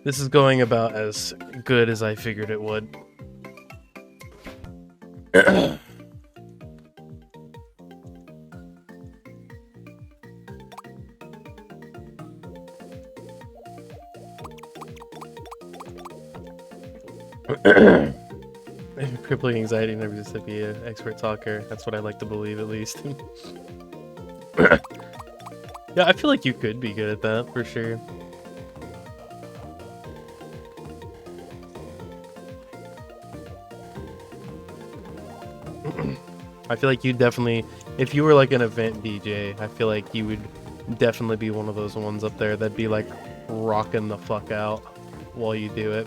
This is going about as good as I figured it would. Crippling anxiety never used to be an expert talker. That's what I like to believe, at least. Yeah, I feel like you could be good at that, for sure. I feel like you definitely, if you were like an event DJ, I feel like you would definitely be one of those ones up there that'd be like rocking the fuck out while you do it.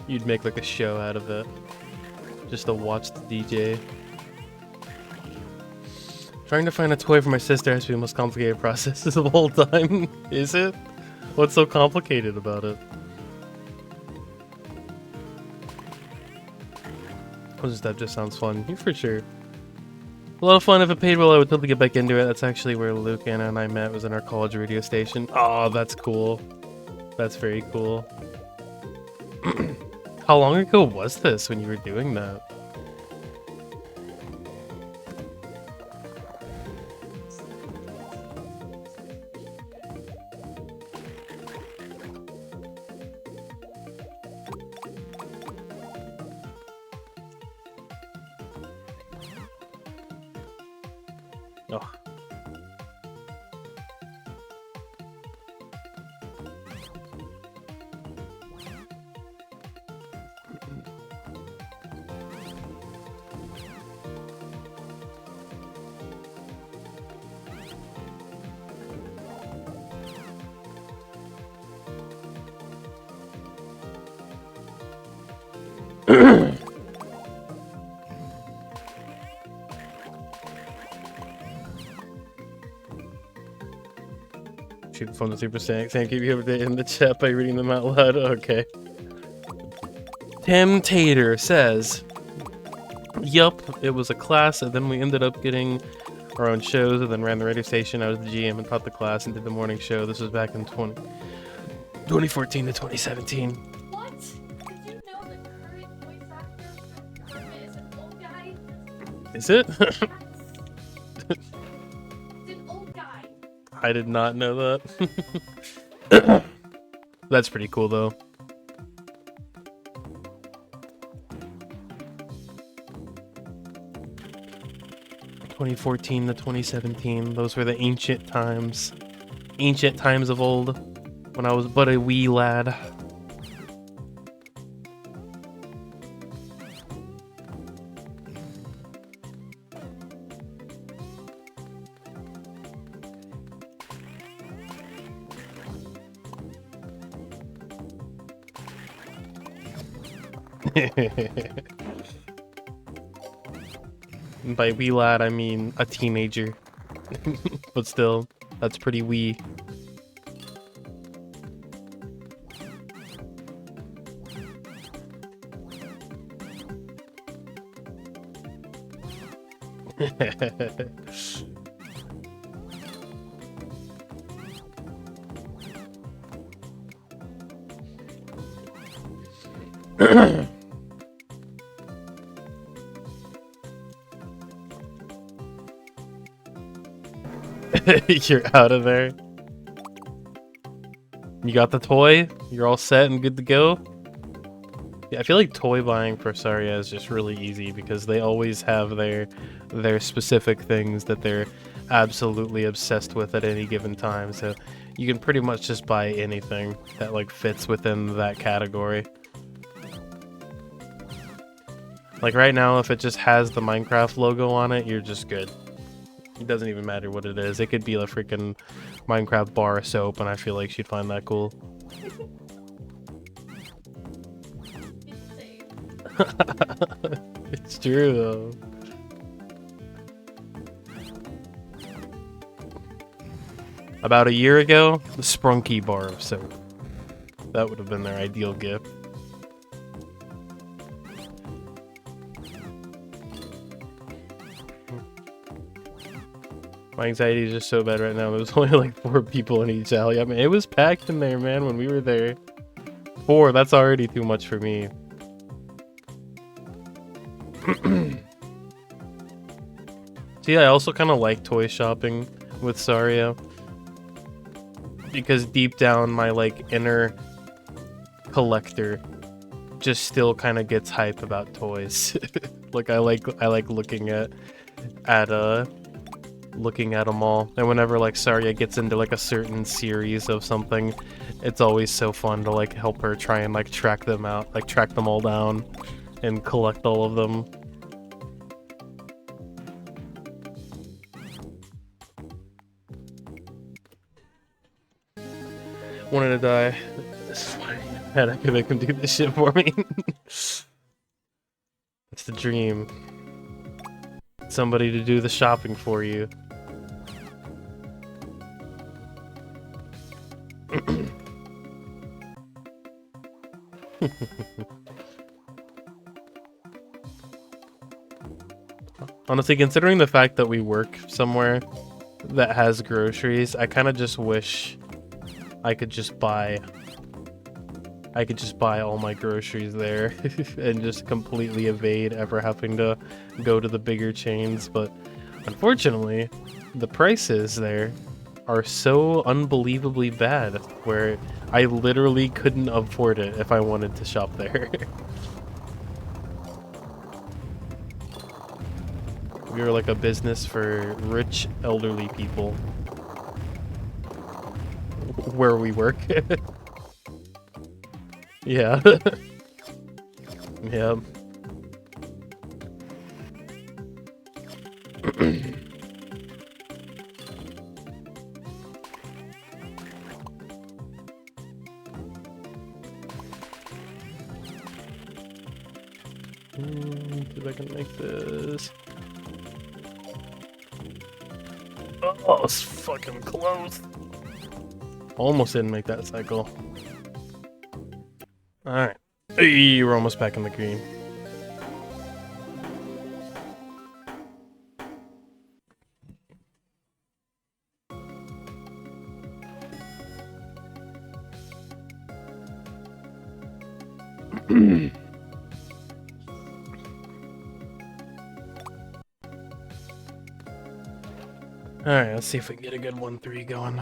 You'd make like a show out of it, just to watch the DJ. Trying to find a toy for my sister has been the most complicated process of all time. Is it? What's so complicated about it? That just sounds fun. You for sure. A lot of fun. If it paid well, I would totally get back into it. That's actually where Luke, Anna, and I met. Was in our college radio station. Oh, that's cool. That's very cool. How long ago was this when you were doing that? Oh. Shoot from the Super Saiyan. Thank you. Keep updated in the chat by reading them out loud. Okay. Temptator says, "Yup, it was a class, and then we ended up getting our own shows, and then ran the radio station. I was the GM and taught the class and did the morning show. This was back in 2014 to 2017. What? Did you know the current voice actor for Kermit is an old guy? Is it? It's an old guy. I did not know that. That's pretty cool, though. (2014 to 2017). Those were the ancient times. Ancient times of old. When I was but a wee lad. By wee lad, I mean a teenager. But still, that's pretty wee. You're out of there. You got the toy? You're all set and good to go? Yeah, I feel like toy buying for Saria is just really easy because they always have their specific things that they're absolutely obsessed with at any given time. So you can pretty much just buy anything that like fits within that category. Like right now, if it just has the Minecraft logo on it, you're just good. It doesn't even matter what it is. It could be a freaking Minecraft bar of soap, and I feel like she'd find that cool. It's true, though. About a year ago, the Sprunky bar of soap. That would have been their ideal gift. My anxiety is just so bad right now. There's only like 4 people in each alley. I mean, it was packed in there, man, when we were there. 4, that's already too much for me. See, I also kind of like toy shopping with Saria. Because deep down, my like inner collector just still kind of gets hype about toys. Like I like looking at looking at them all, and whenever like Saria gets into like a certain series of something, it's always so fun to like help her try and like track them out, like track them all down and collect all of them. Wanted to die. Had I could make him do this shit for me. It's the dream. Somebody to do the shopping for you. Honestly, considering the fact that we work somewhere that has groceries, I kind of just wish I could just buy all my groceries there and just completely evade ever having to go to the bigger chains, but unfortunately, the prices there are so unbelievably bad where I literally couldn't afford it if I wanted to shop there. We were like a business for rich elderly people where we work. Yeah. Yeah. See if I can make this. Oh, it's fucking close. Almost didn't make that cycle. Alright. Hey, we're almost back in the green. Alright, let's see if we can get a good 1-3 going.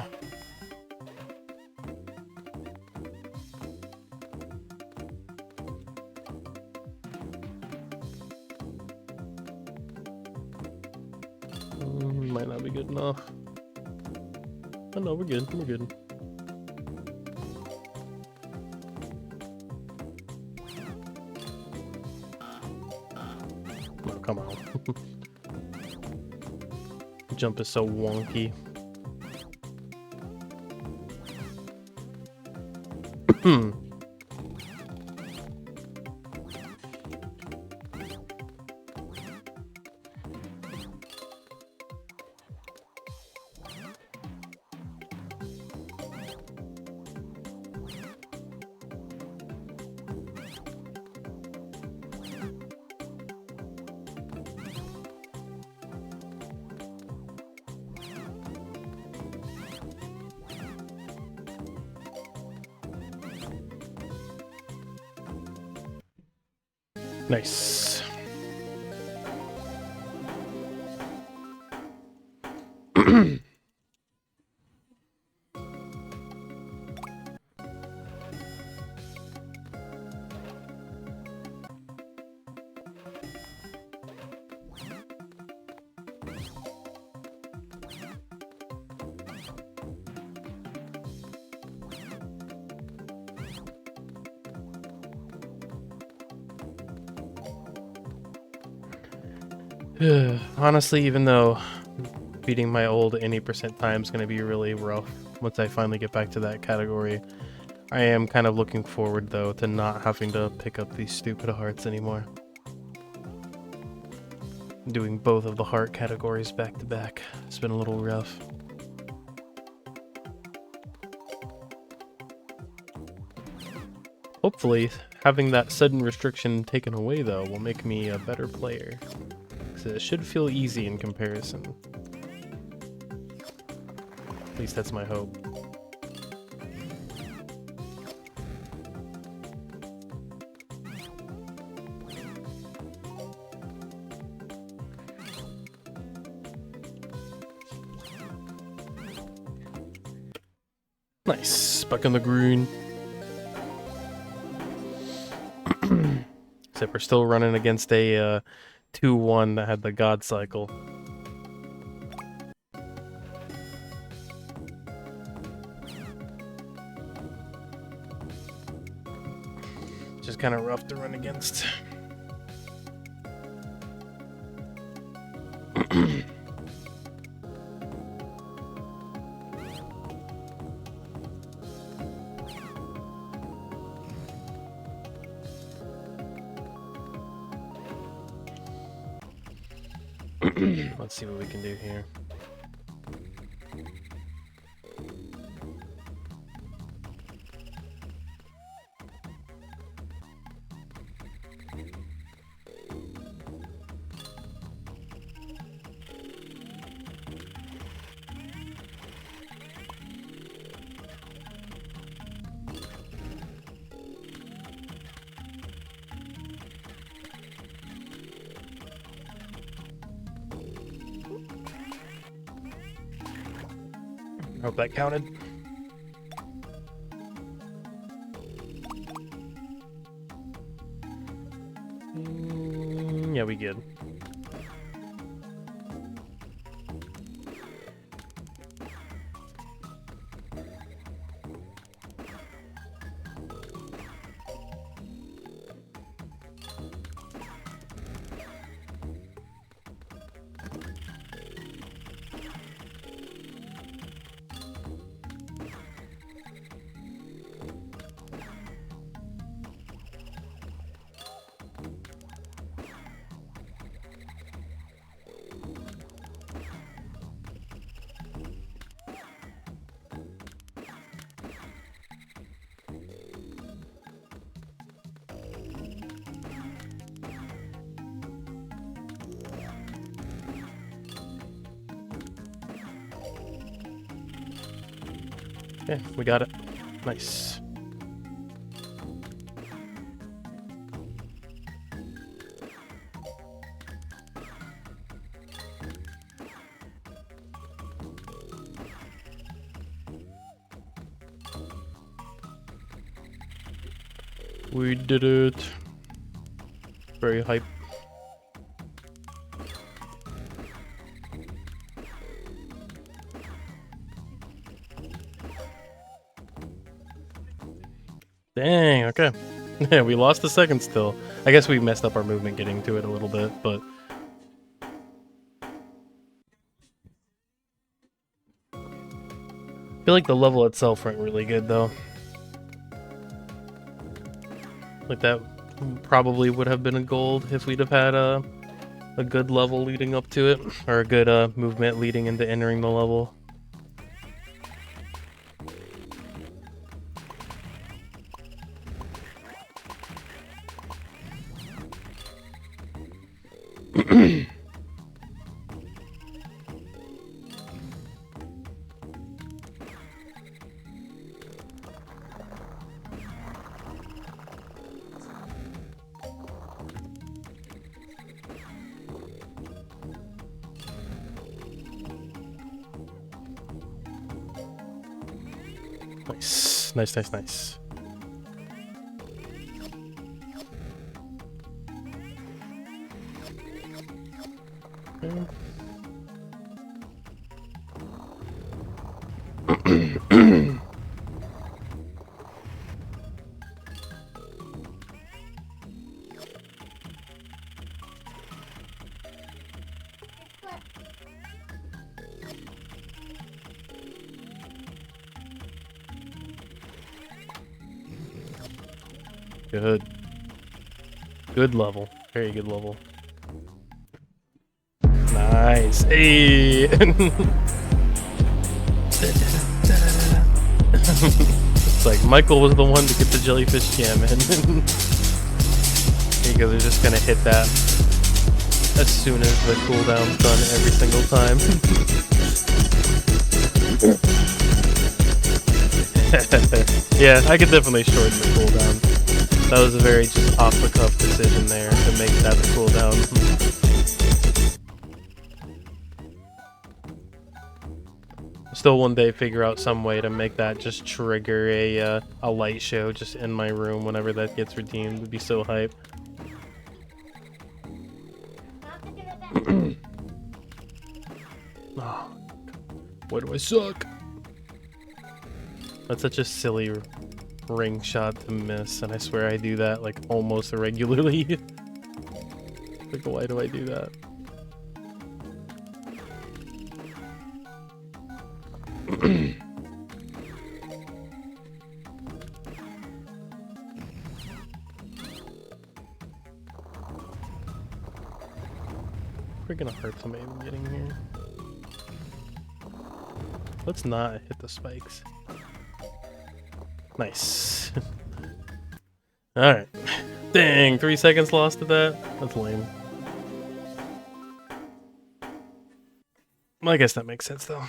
Might not be good enough. Oh no, we're good, we're good. Oh, come on. Jump is so wonky. Nice. Honestly, even though beating my old any percent time is going to be really rough once I finally get back to that category, I am kind of looking forward, though, to not having to pick up these stupid hearts anymore. Doing both of the heart categories back to back, it's been a little rough. Hopefully, having that sudden restriction taken away, though, will make me a better player. So it should feel easy in comparison. At least that's my hope. Nice, back on the green. Except we're still running against a 2-1 that had the God Cycle. Just kind of rough to run against. Let's see what we can do here. Hope that counted. Yeah, we good. Okay, we got it. Nice. We did it. Very hype. Dang, okay. Yeah, we lost a second still. I guess we messed up our movement getting to it a little bit, but... I feel like the level itself went really good, though. Like, that probably would have been a gold if we'd have had a good level leading up to it, or a good movement leading into entering the level. Nice, nice, nice, nice. Good. Good level. Very good level. Nice. Hey! It's like Michael was the one to get the jellyfish jam in. Because they're just gonna hit that as soon as the cooldown's done every single time. Yeah, I could definitely shorten the cooldown. That was a very just off-the-cuff decision there to make that the cooldown. Still one day figure out some way to make that just trigger a light show just in my room whenever that gets redeemed. Would be so hype. Oh, why do I suck? That's such a silly ring shot to miss, and I swear I do that like almost irregularly. Like, why do I do that? Freaking hearts I'm even getting here. Let's not hit the spikes. Nice. Alright. Dang, 3 seconds lost to that? That's lame. Well, I guess that makes sense though.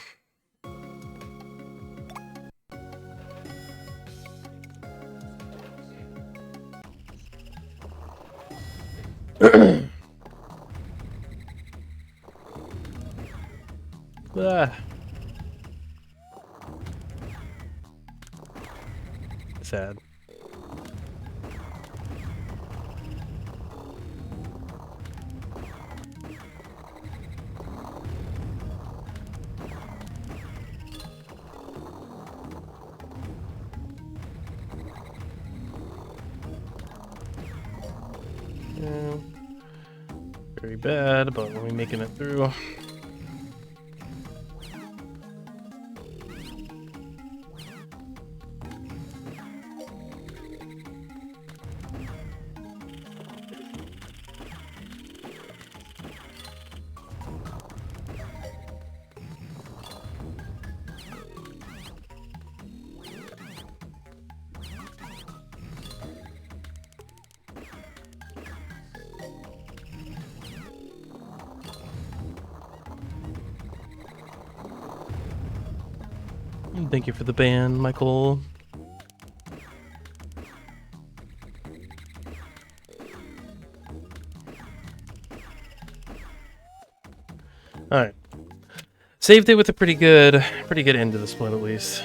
Ah. Sad. Yeah. Very bad, but we're making it through. Thank you for the ban, Michael. Alright. Saved it with a pretty good end to the split at least.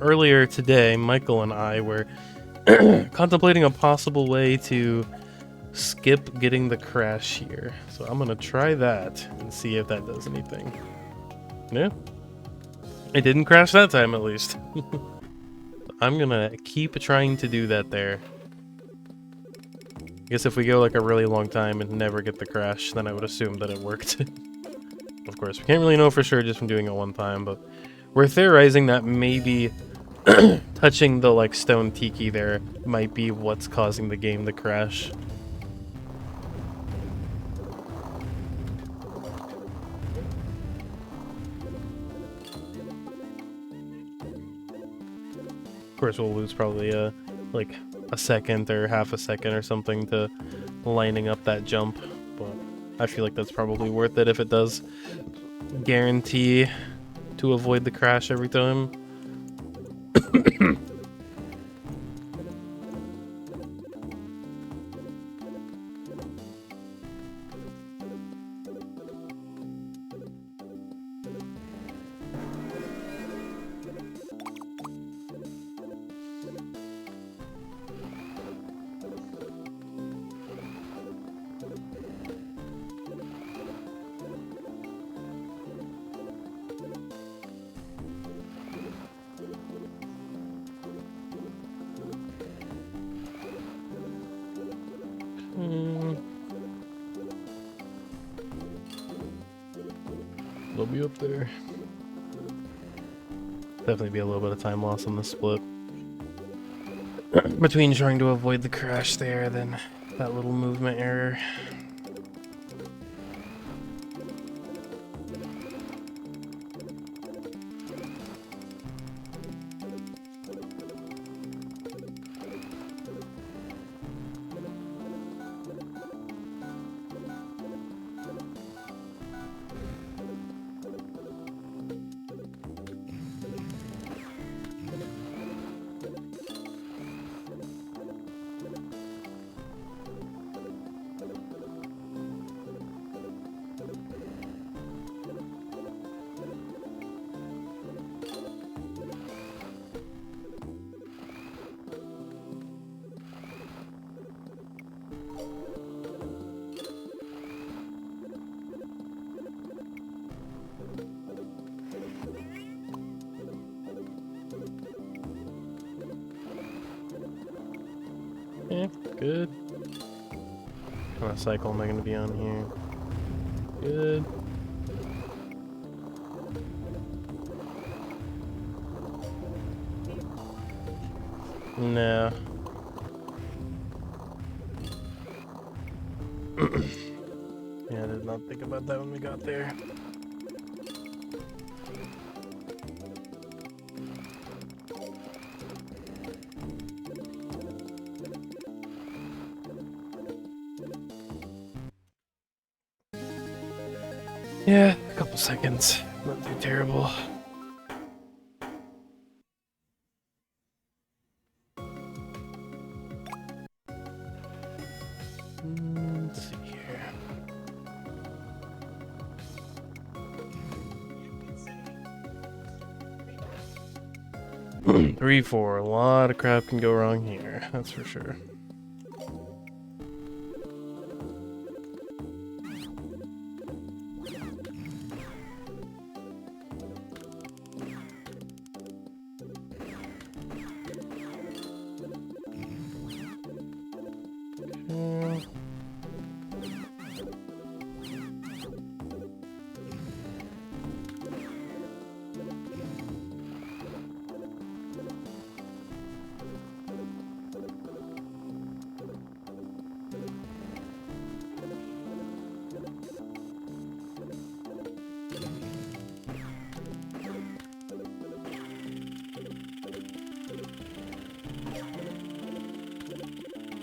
Earlier today, Michael and I were contemplating a possible way to skip getting the crash here. So I'm gonna try that and see if that does anything. Yeah. It didn't crash that time at least. I'm gonna keep trying to do that there. I guess if we go like a really long time and never get the crash, then I would assume that it worked. Of course, we can't really know for sure just from doing it one time, but we're theorizing that maybe touching the like stone tiki there might be what's causing the game to crash. Of course, we'll lose probably like a second or half a second or something to lining up that jump, but I feel like that's probably worth it if it does guarantee to avoid the crash every time. They'll be up there. Definitely be a little bit of time loss on the split. Between trying to avoid the crash there, then that little movement error. Yeah, good. What kind of cycle am I going to be on here? Good. No. Yeah, I did not think about that when we got there. Yeah, a couple seconds. Not too terrible. Let's see here. 3-4. A lot of crap can go wrong here. That's for sure.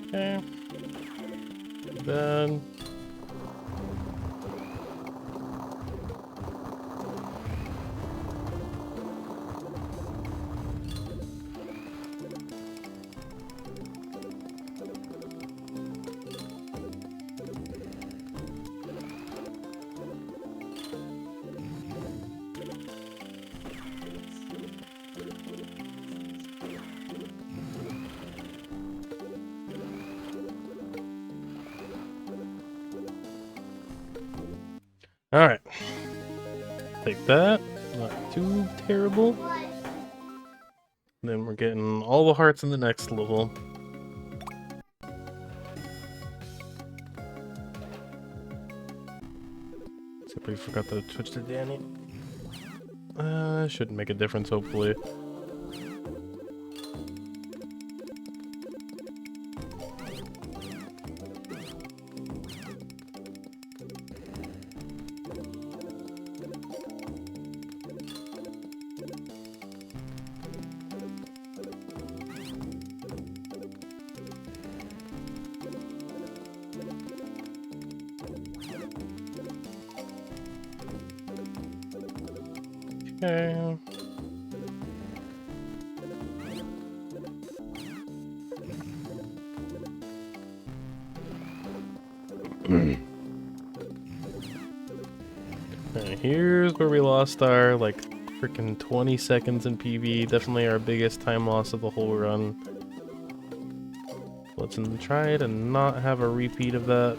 Okay. Done. Alright. Take that. Not too terrible. Then we're getting all the hearts in the next level. Except we forgot to switch to Danny. Shouldn't make a difference, hopefully. Okay. And here's where we lost our, like, freaking 20 seconds in PB. Definitely our biggest time loss of the whole run. Let's try to not have a repeat of that.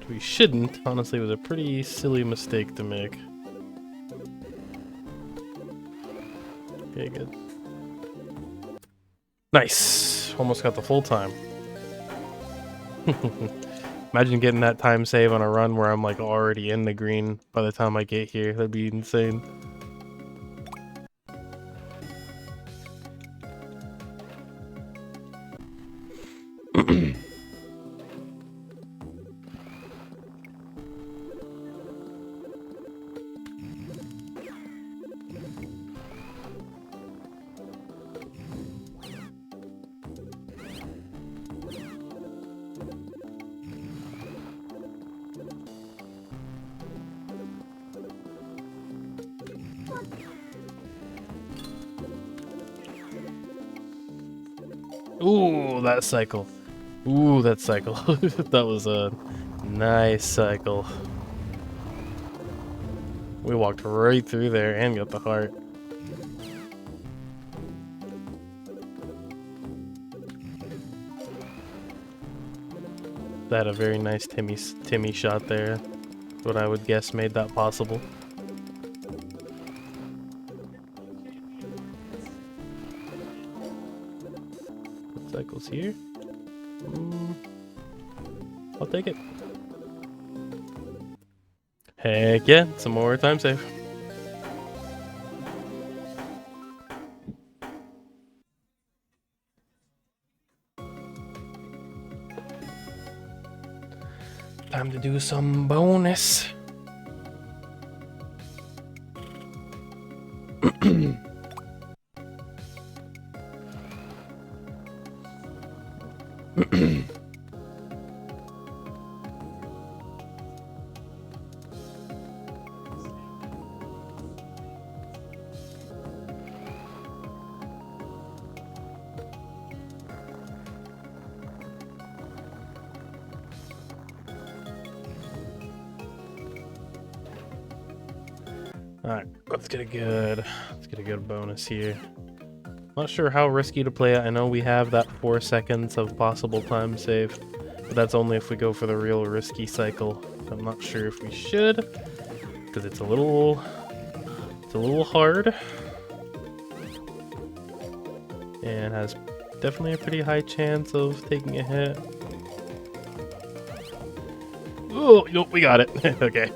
We shouldn't. Honestly, it was a pretty silly mistake to make. Okay, good. Nice! Almost got the full time. Imagine getting that time save on a run where I'm like already in the green by the time I get here. That'd be insane. Ooh, that cycle. Ooh, that cycle. That was a nice cycle. We walked right through there and got the heart. That had a very nice Timmy shot there. What I would guess made that possible. Cycles here. I'll take it. Heck yeah, some more time save. Time to do some bonus. Alright, let's get a good bonus here. Not sure how risky to play it. I know we have that 4 seconds of possible time save, but that's only if we go for the real risky cycle. I'm not sure if we should, because it's a little hard, and has definitely a pretty high chance of taking a hit. Oh, nope, we got it. Okay,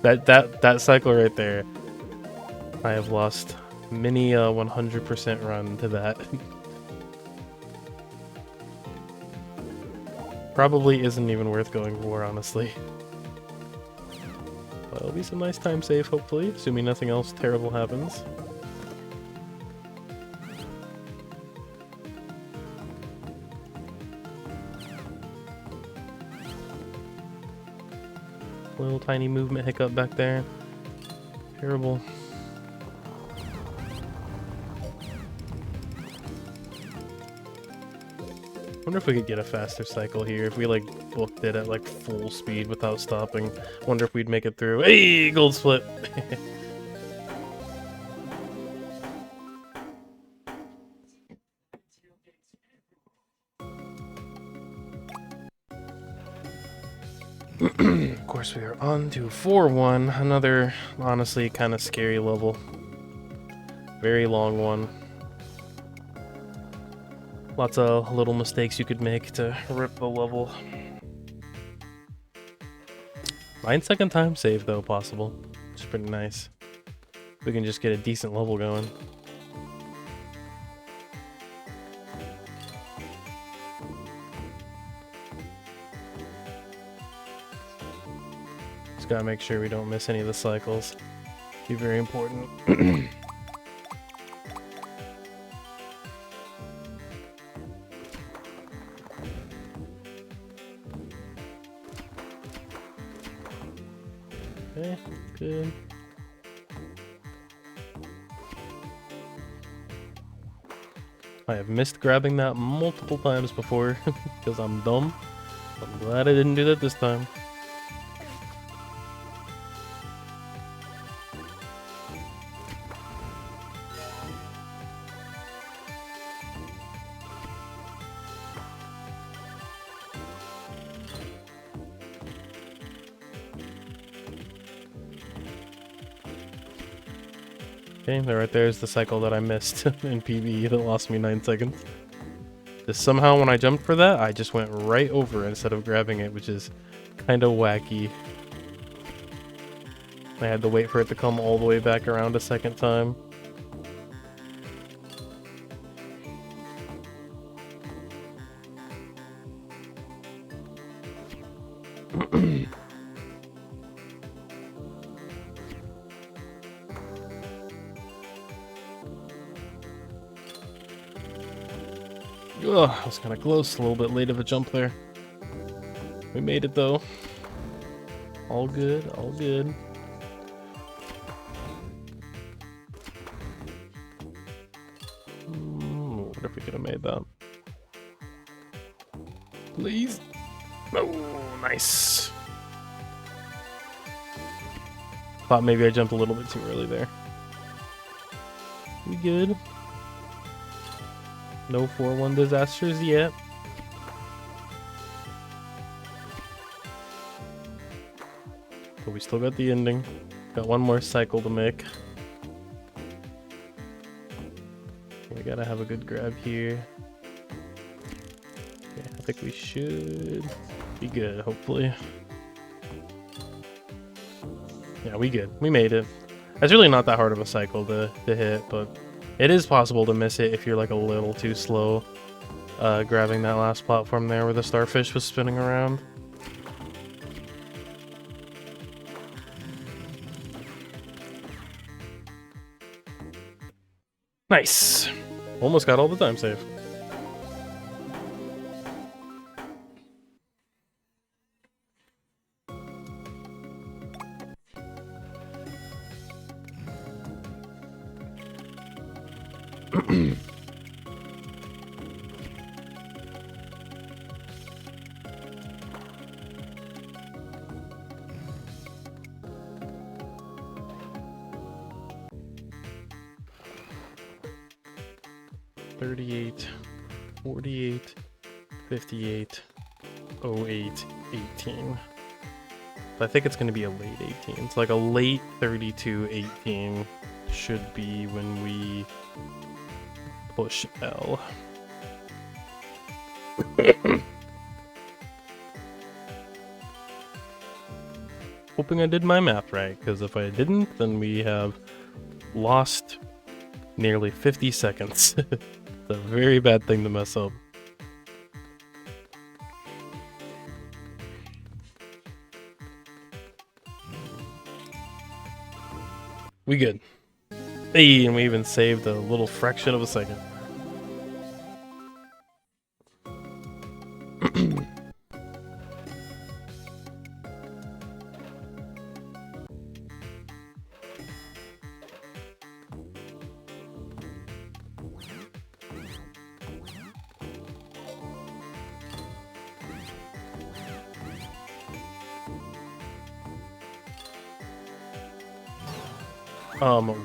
that cycle right there, I have lost many 100% run to that. Probably isn't even worth going for, honestly. But it'll be some nice time save, hopefully, assuming nothing else terrible happens. Little tiny movement hiccup back there. Terrible. Wonder if we could get a faster cycle here if we like booked it at like full speed without stopping. Wonder if we'd make it through. Hey, gold split. Of course, we are on to 4-1. Another honestly kind of scary level. Very long one. Lots of little mistakes you could make to rip the level. 9-second time save though, possible. It's pretty nice. We can just get a decent level going. Just gotta make sure we don't miss any of the cycles. Be very important. Okay, good. I have missed grabbing that multiple times before because I'm dumb. I'm glad I didn't do that this time. Okay, right there is the cycle that I missed in PvE that lost me 9 seconds. Just somehow when I jumped for that, I just went right over instead of grabbing it, which is kind of wacky. I had to wait for it to come all the way back around a second time. Ugh, I was kind of close, a little bit late of a jump there. We made it though. All good, all good. What if we could have made that? Please? Oh, nice. Thought maybe I jumped a little bit too early there. We good? No 4-1 disasters yet. But we still got the ending. Got one more cycle to make. We gotta have a good grab here. think we should be good, hopefully. Yeah, we good. We made it. It's really not that hard of a cycle to hit, but it is possible to miss it if you're like a little too slow grabbing that last platform there where the starfish was spinning around. Nice. Almost got all the time save. $38, $48, $58, $08, $18. I think it's going to be a late 18. It's like a late 32, 18 should be when we push L. Hoping I did my math right, because if I didn't, then we have lost nearly 50 seconds. It's a very bad thing to mess up. We good. Hey, and we even saved a little fraction of a second.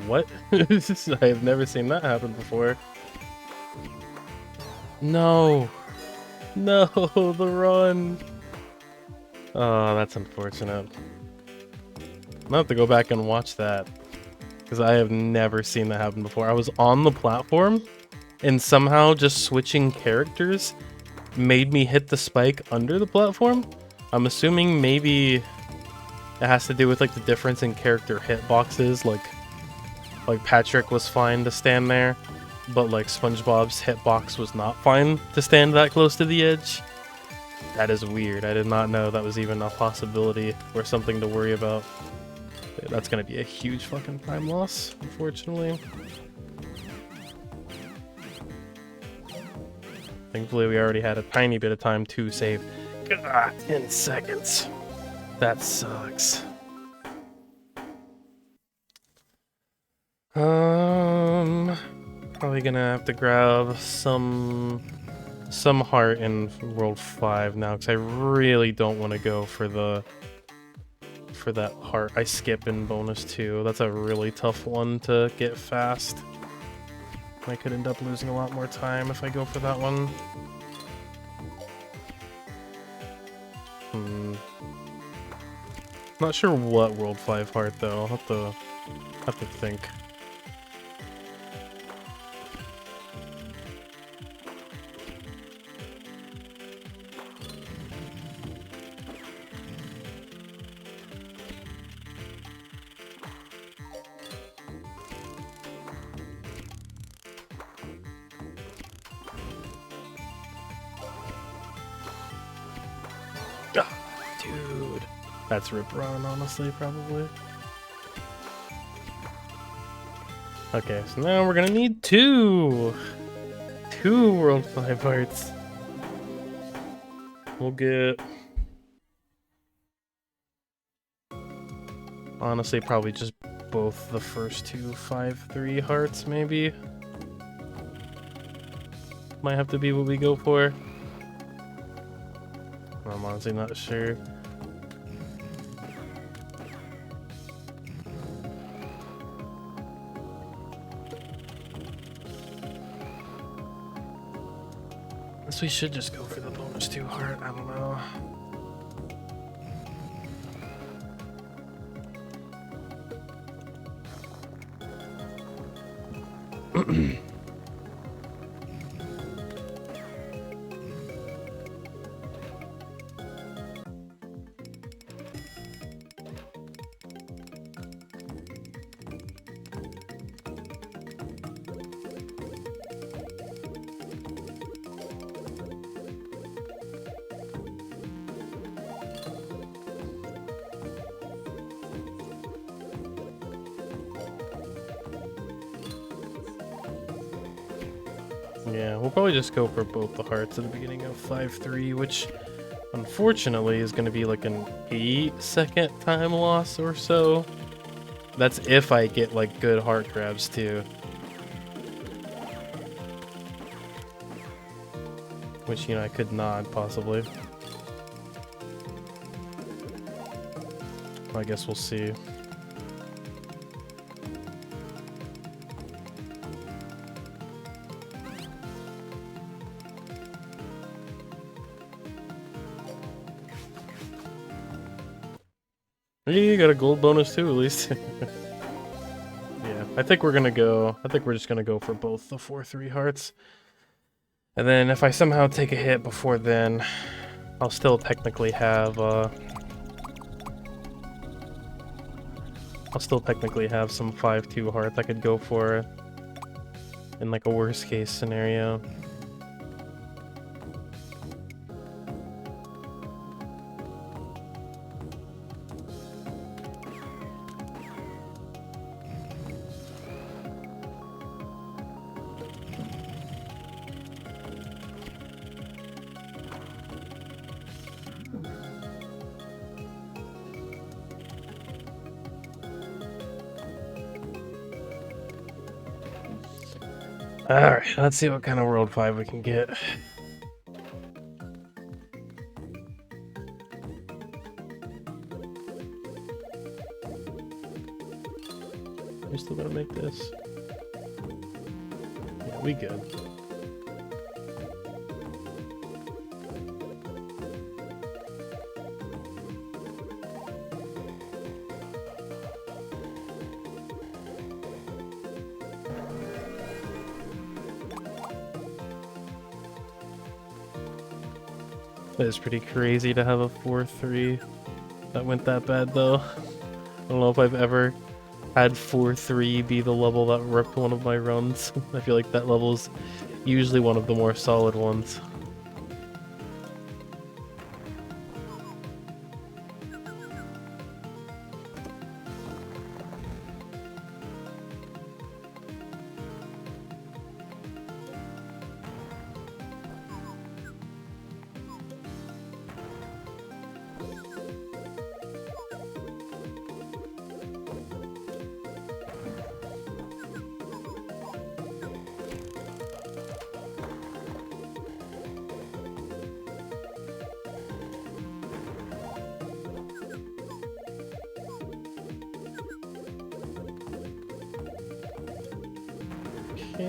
What? I have never seen that happen before. No! No, the run! Oh, that's unfortunate. I'll have to go back and watch that, because I have never seen that happen before. I was on the platform, and somehow just switching characters made me hit the spike under the platform. I'm assuming maybe it has to do with like the difference in character hitboxes, like Patrick was fine to stand there, but like SpongeBob's hitbox was not fine to stand that close to the edge. That is weird. I did not know that was even a possibility or something to worry about. That's gonna be a huge fucking time loss, unfortunately. Thankfully, we already had a tiny bit of time to save. God, 10 seconds. That sucks. Probably gonna have to grab some heart in World 5 now, because I really don't want to go for that heart I skip in bonus 2. That's a really tough one to get fast. I could end up losing a lot more time if I go for that one. Not sure what World 5 heart though. I'll have to think. Dude, that's Rip Run, honestly, probably. Okay, so now we're gonna need two World 5 hearts. We'll get, honestly, probably just both the first two 5-3 hearts, maybe. Might have to be what we go for. I'm honestly not sure. Guess we should just go for the bonus 2 heart, I don't know. Yeah, we'll probably just go for both the hearts at the beginning of 5-3, which unfortunately is going to be like an 8-second time loss or so. That's if I get like good heart grabs too. Which, you know, I could not possibly. I guess we'll see. You got a gold bonus too, at least. Yeah, I think we're just gonna go for both the 4-3 hearts. And then if I somehow take a hit before then, I'll still technically have some 5-2 hearts I could go for in like a worst case scenario. Alright, let's see what kind of World 5 we can get. We still gotta make this. Yeah, we good. That is pretty crazy to have a 4-3 that went that bad though. I don't know if I've ever had 4-3 be the level that ripped one of my runs. I feel like that level's usually one of the more solid ones. Okay. A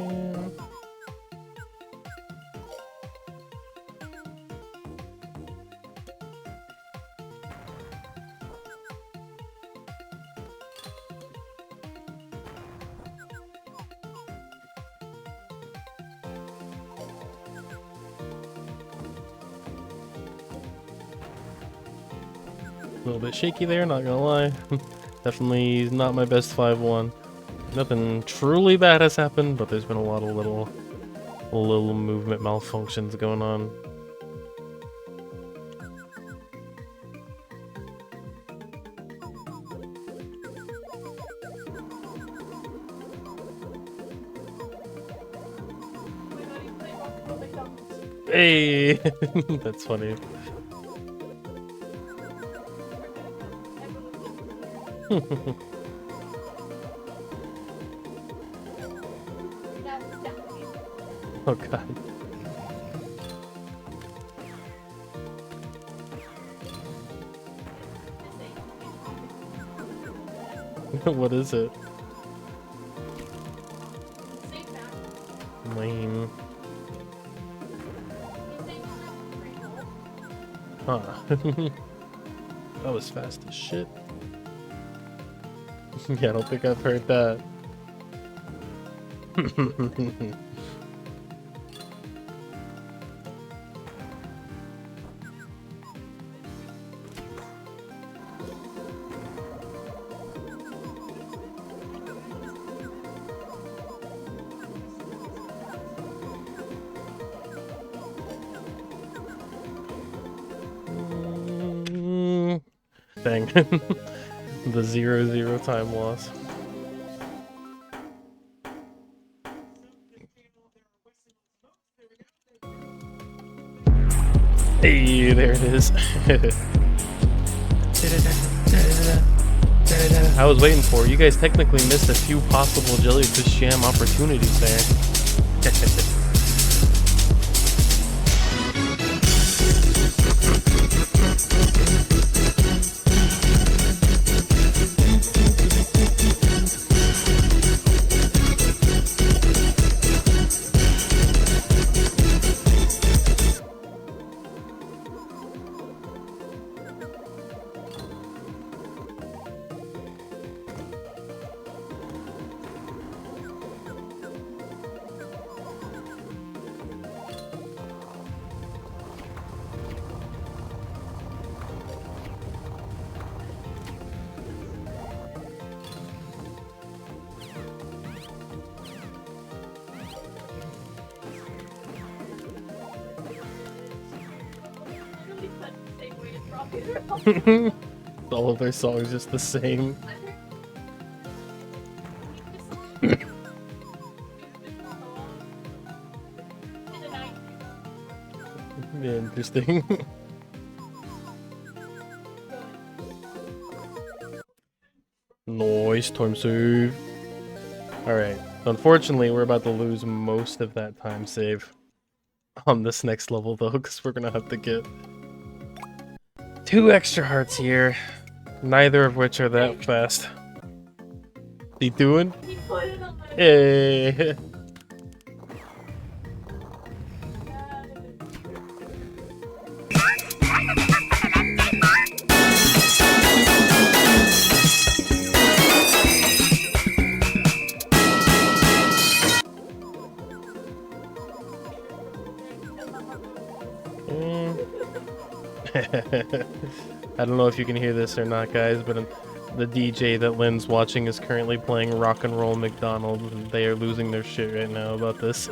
little bit shaky there, not gonna lie. Definitely not my best 5-1. Nothing truly bad has happened, but there's been a lot of little movement malfunctions going on. Hey, that's funny. Oh god. What is it? Lame. Huh. That was fast as shit. Yeah, I don't think I've heard that. Dang. The 0-0 time loss. Hey, there it is. I was waiting for it. You guys technically missed a few possible jellyfish jam opportunities there. All of their songs just the same. Yeah, interesting. Nice time save. Alright, unfortunately we're about to lose most of that time save on this next level though, because we're gonna have to get 2 extra hearts here, neither of which are that fast. He doing? Hey! I don't know if you can hear this or not, guys, but the DJ that Lynn's watching is currently playing Rock and Roll McDonald, and they are losing their shit right now about this.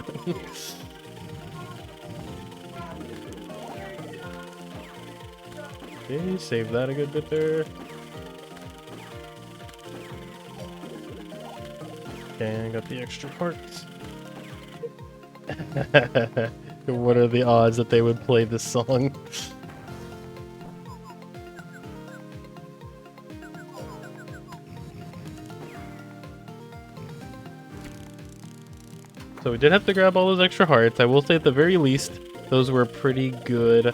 Okay, save that a good bit there. Okay, I got the extra hearts. What are the odds that they would play this song? So we did have to grab all those extra hearts. I will say at the very least, those were pretty good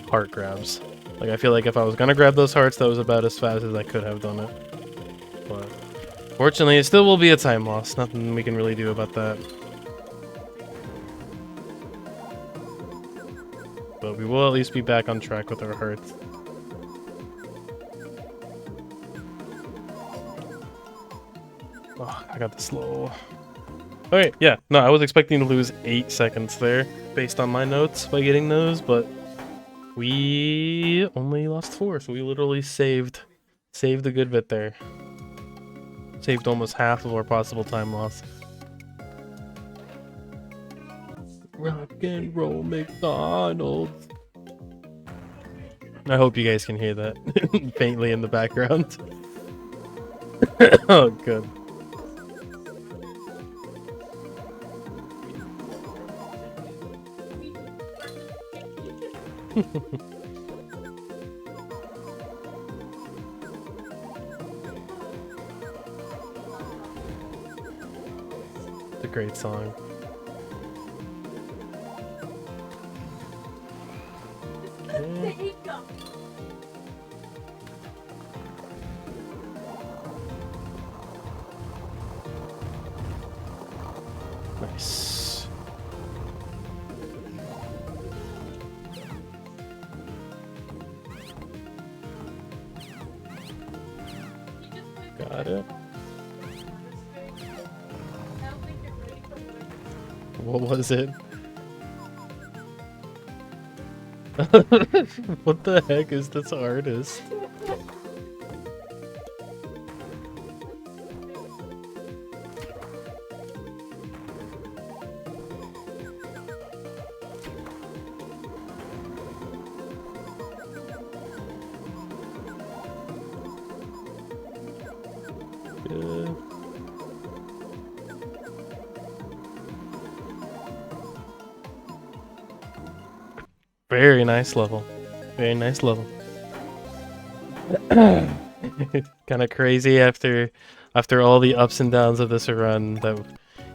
heart grabs. Like, I feel like if I was gonna grab those hearts, that was about as fast as I could have done it. But fortunately, it still will be a time loss. Nothing we can really do about that. But we will at least be back on track with our hearts. Oh, I got the slow. Okay, yeah, no, I was expecting to lose 8 seconds there, based on my notes, by getting those, but we only lost 4, so we literally saved a good bit there. Saved almost half of our possible time loss. Rock and Roll McDonald's. I hope you guys can hear that faintly in the background. Oh, good. It's a great song. Nice. Got it. What was it? What the heck is this artist? Very nice level. Very nice level. Kind of crazy after all the ups and downs of this run that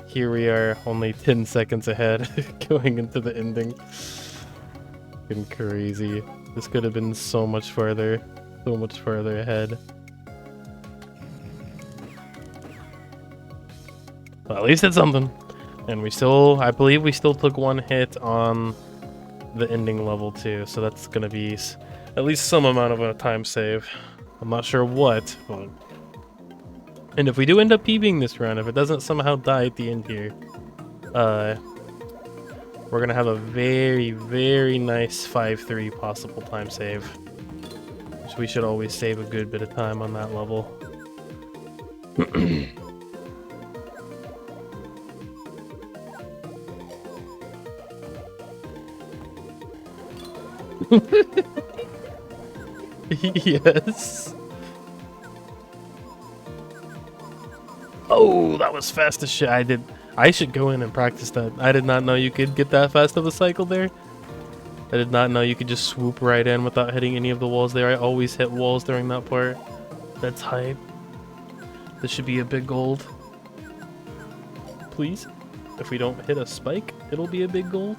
here we are only 10 seconds ahead going into the ending. Fucking crazy. This could have been so much further ahead. Well, at least it's something. And I believe we still took one hit on the ending level too, so that's gonna be at least some amount of a time save. I'm not sure what, but... And if we do end up PBing this run, if it doesn't somehow die at the end here, we're gonna have a very, very nice 5-3 possible time save. So we should always save a good bit of time on that level. Yes. Oh, that was fast as shit. I should go in and practice that. I did not know you could get that fast of a cycle there. I did not know you could just swoop right in without hitting any of the walls there. I always hit walls during that part. That's hype. This should be a big gold. Please. If we don't hit a spike, it'll be a big gold.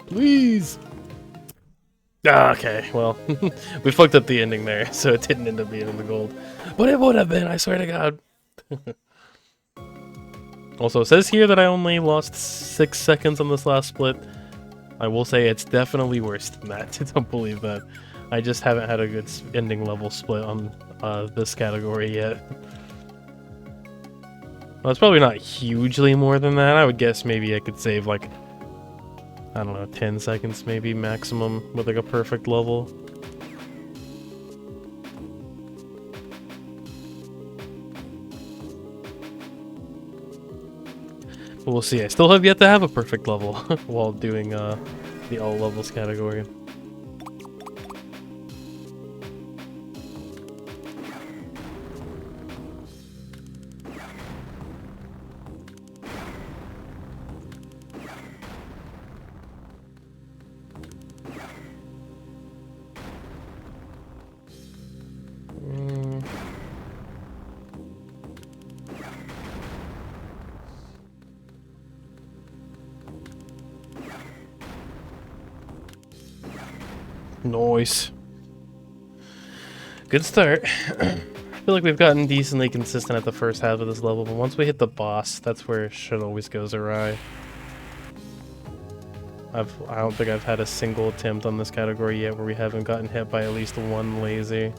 Please. Okay, well, we fucked up the ending there, so it didn't end up being in the gold. But it would have been, I swear to God. Also, it says here that I only lost 6 seconds on this last split. I will say it's definitely worse than that. Don't believe that. I just haven't had a good ending level split on this category yet. Well, it's probably not hugely more than that. I would guess maybe I could save like, I don't know, 10 seconds maybe maximum with like a perfect level. But we'll see. I still have yet to have a perfect level while doing the all levels category. Nice. Good start. I feel like we've gotten decently consistent at the first half of this level, but once we hit the boss, that's where shit always goes awry. I don't think I've had a single attempt on this category yet where we haven't gotten hit by at least one laser.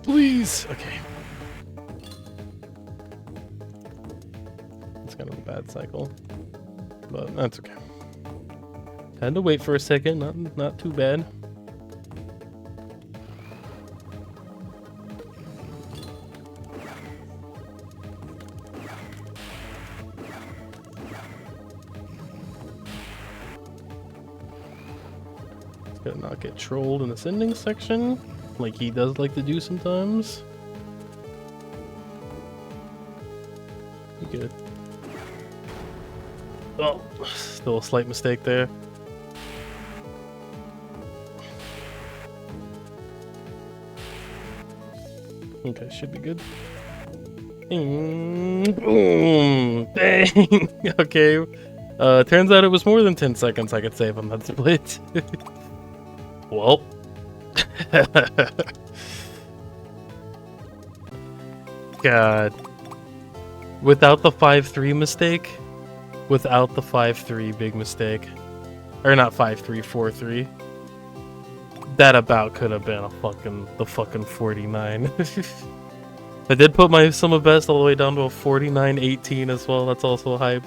Please! Okay. It's kind of a bad cycle, but that's okay. Had to wait for a second, not too bad. It's gotta not get trolled in this ending section, like he does like to do sometimes. You good? Oh, still a slight mistake there. Okay, should be good. Boom! Dang! Okay. Turns out it was more than 10 seconds I could save on that split. Well. God. Without the 5-3 mistake, without the 5-3 big mistake, or not 5-3, 4-3, that about could have been the fucking 49. I did put my sum of best all the way down to a 49-18 as well. That's also hype.